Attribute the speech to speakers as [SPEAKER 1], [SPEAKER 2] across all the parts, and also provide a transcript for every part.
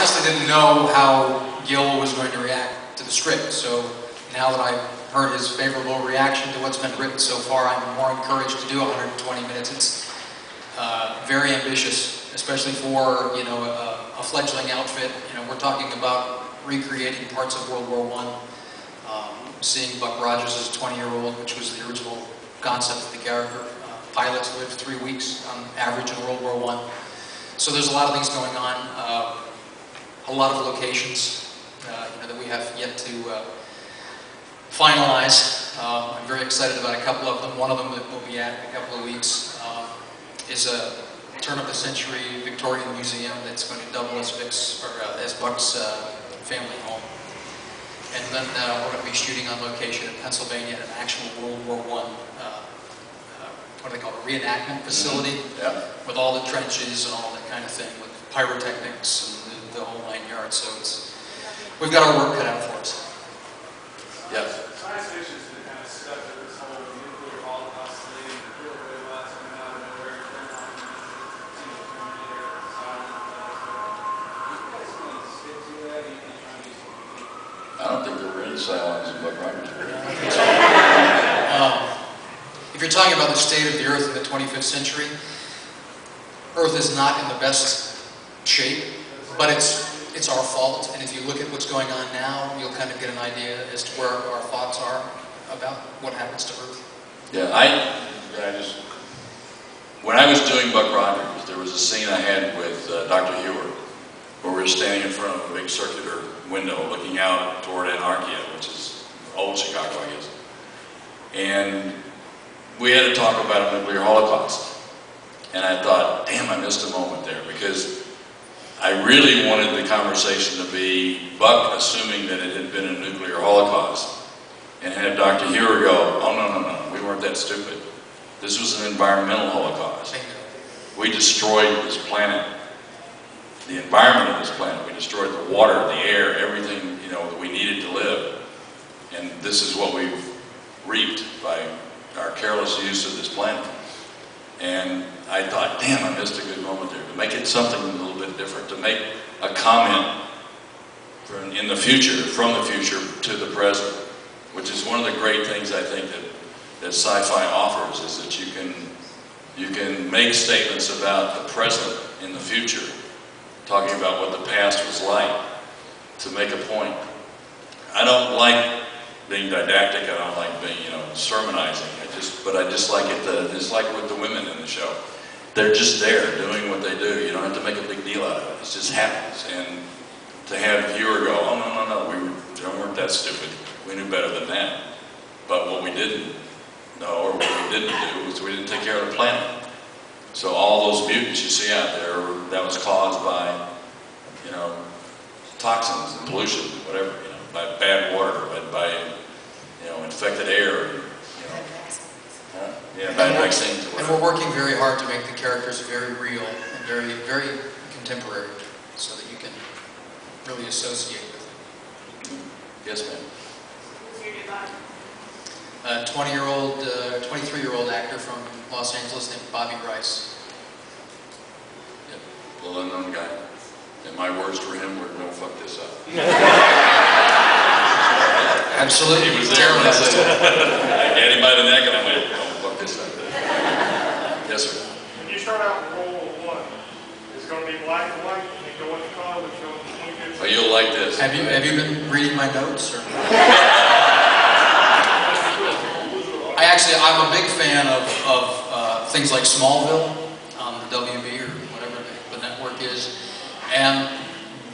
[SPEAKER 1] honestly didn't know how Gil was going to react to the script, so now that I've heard his favorable reaction to what's been written so far, I'm more encouraged to do 120 minutes. It's very ambitious, especially for, you know, a fledgling outfit. You know, we're talking about recreating parts of World War I, seeing Buck Rogers as a 20-year-old, which was the original concept of the character. Pilots lived 3 weeks on average in World War I. So there's a lot of things going on, a lot of locations you know, that we have yet to finalize. I'm very excited about a couple of them. One of them that we'll be at in a couple of weeks is a turn-of-the-century Victorian museum that's going to double as Buck's family home. And then we're going to be shooting on location in Pennsylvania at an actual World War I, what do they call it, reenactment facility, with all the trenches and all that kind of thing, with pyrotechnics and the whole 9 yards. So we've got our work cut out for us.
[SPEAKER 2] Yes.
[SPEAKER 3] Science fiction's been kind of stuck with this whole nuclear holocaust thing, and really last coming out of nowhere,
[SPEAKER 2] I don't think there were any Cylons in Buck Rogers.
[SPEAKER 1] If you're talking about the state of the Earth in the 25th century, Earth is not in the best shape, but it's our fault. And if you look at what's going on now, you'll kind of get an idea as to where our thoughts are about what happens to Earth.
[SPEAKER 2] Yeah, when I was doing Buck Rogers, there was a scene I had with Dr. Hewer, where we were standing in front of a big circular window looking out toward Anarchia, which is old Chicago, I guess. And we had to talk about a nuclear holocaust. And I thought, damn, I missed a moment there, because I really wanted the conversation to be Buck assuming that it had been a nuclear holocaust, and had Dr. Hewer go, oh, no, we weren't that stupid. This was an environmental holocaust. We destroyed this planet, the environment of this planet. We destroyed the water, the air, everything, you know, that we needed to live. And this is what we've reaped by our careless use of this planet. And I thought, damn, I missed a good moment there. To make it something a little bit different, to make a comment from the future to the present, which is one of the great things I think that sci-fi offers, is that you can make statements about the present in the future, talking about what the past was like, to make a point. I don't like being didactic, I don't like being, you know, sermonizing. But I just like it, it's like with the women in the show. They're just there doing what they do. You don't have to make a big deal out of it. It just happens. And to have Hewer go, oh, no, we weren't that stupid. We knew better than that. But what we didn't know, or what we didn't do, was we didn't take care of the planet. So all those mutants you see out there, that was caused by, you know, toxins and pollution, whatever, you know, by bad water, by you know, infected air. Yeah, bad vaccines.
[SPEAKER 1] And we're working very hard to make the characters very real and very, very contemporary, so that you can really associate with them.
[SPEAKER 2] Yes, ma'am.
[SPEAKER 1] 23-year-old actor from Los Angeles named Bobby Rice.
[SPEAKER 2] Yep, little unknown guy. And my words for him were, "Don't fuck this up."
[SPEAKER 1] Absolutely.
[SPEAKER 2] He was there when I said that. I had him by the neck and I went, "Don't fuck this up." Yes, sir.
[SPEAKER 3] When you start out with World War I, it's going to be black and white, and then go into color, which you'll 25th.
[SPEAKER 2] Oh, you'll like this.
[SPEAKER 1] Have you been reading my notes? Or? I'm a big fan of things like Smallville on the WB or whatever the network is. And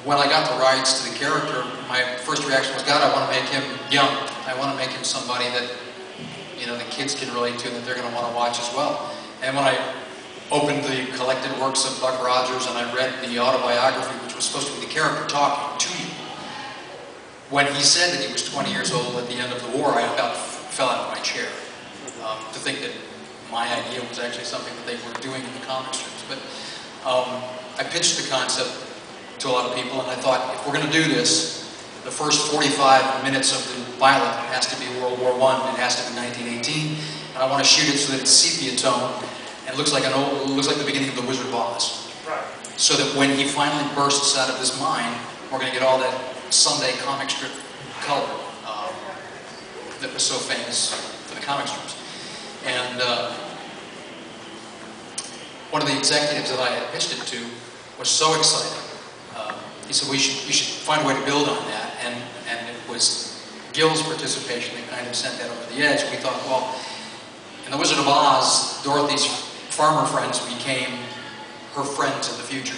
[SPEAKER 1] when I got the rights to the character, my first reaction was, God, I want to make him young. I want to make him somebody that, you know, the kids can relate to and that they're going to want to watch as well. And when I opened the collected works of Buck Rogers and I read the autobiography, which was supposed to be the character talking to you, when he said that he was 20 years old at the end of the war, I about fell out of my chair. To think that my idea was actually something that they were doing in the comic strips. But I pitched the concept to a lot of people, and I thought, if we're going to do this, the first 45 minutes of the pilot has to be World War I. It has to be 1918, and I want to shoot it so that it's sepia tone and looks like the beginning of The Wizard of Oz.
[SPEAKER 3] Right.
[SPEAKER 1] so that when he finally bursts out of his mind, we're going to get all that Sunday comic strip color that was so famous for the comic strips. And one of the executives that I had pitched it to was so excited. He said, we should find a way to build on that. And it was Gil's participation that kind of sent that over the edge. We thought, well, in The Wizard of Oz, Dorothy's farmer friends became her friends in the future.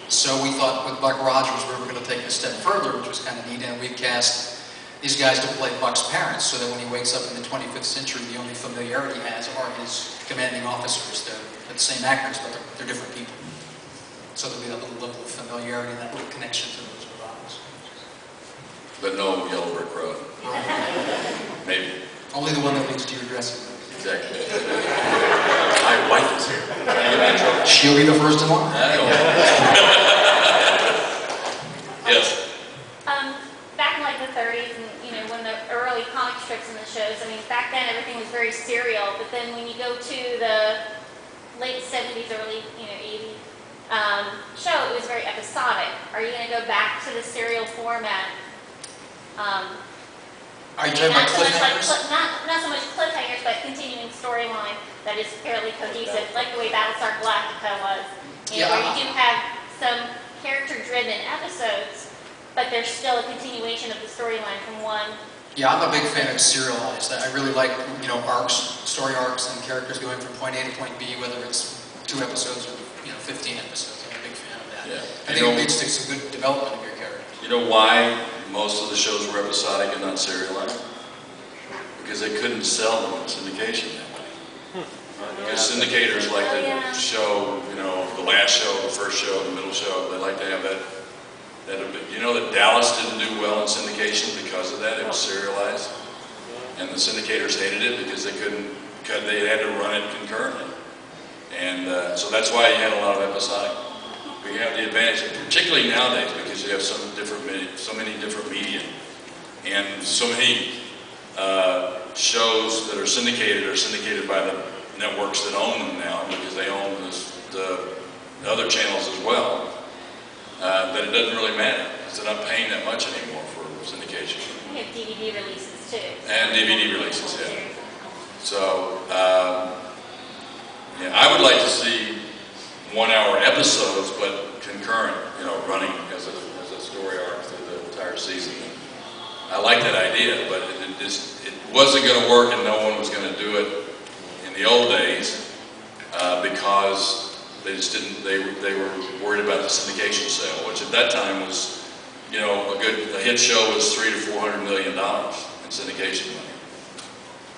[SPEAKER 1] So we thought with Buck Rogers we were going to take it a step further, which was kind of neat, and we cast these guys to play Buck's parents, so that when he wakes up in the 25th century, the only familiarity he has are his commanding officers. They're the same actors, but they're different people. So there'll be that little level of familiarity and that little connection to the Wizard of Oz.
[SPEAKER 2] But no Yellow Brick Road. Maybe.
[SPEAKER 1] Only the one that leads to your dressing room.
[SPEAKER 2] Exactly. My wife is here.
[SPEAKER 1] She'll be the first in line.
[SPEAKER 2] I know. Yes.
[SPEAKER 4] Back in like the 30s, and when the early comic strips and the shows, I mean, back then everything was very serial. But then when you go to the late 70s, early 80s show, it was very episodic. Are you going to go back to the serial format?
[SPEAKER 1] Are you talking about cliffhangers?
[SPEAKER 4] Not so much cliffhangers, but continuing storyline that is fairly cohesive, like the way Battlestar Galactica was. Where you do have some character-driven episodes, but there's still a continuation of the storyline from one.
[SPEAKER 1] Yeah, I'm a big fan of serialized. I really like, arcs, story arcs, and characters going from point A to point B, whether it's 2 episodes or 15 episodes. I'm a big fan of that.
[SPEAKER 2] Yeah.
[SPEAKER 1] I think it leads to some good development of your characters.
[SPEAKER 2] You know why most of the shows were episodic and not serialized? Because they couldn't sell them in syndication that way. Because syndicators like to show, the last show, the first show, the middle show. They like to have that. That Dallas didn't do well in syndication because of that. It was serialized, and the syndicators hated it because they had to run it concurrently, and so that's why you had a lot of episodic. We have the advantage, particularly nowadays, because you have so many different media, and so many shows that are syndicated by the networks that own them now, because they own the other channels as well. That it doesn't really matter, because they're not paying that much anymore for syndication.
[SPEAKER 4] We have DVD releases too.
[SPEAKER 2] And DVD releases, yeah. So, I would like to see 1-hour episodes, but concurrent, running as a story arc through the entire season. I like that idea, but it wasn't going to work, and no one was going to do it in the old days because they just didn't. They were worried about the syndication sale, which at that time was, a hit show was $300 to $400 million in syndication money,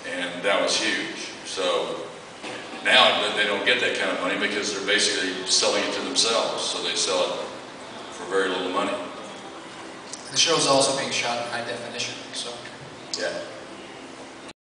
[SPEAKER 2] and that was huge. So now they don't get that kind of money because they're basically selling it to themselves. So they sell it for very little money.
[SPEAKER 1] The show's also being shot in high definition, so.
[SPEAKER 2] Yeah.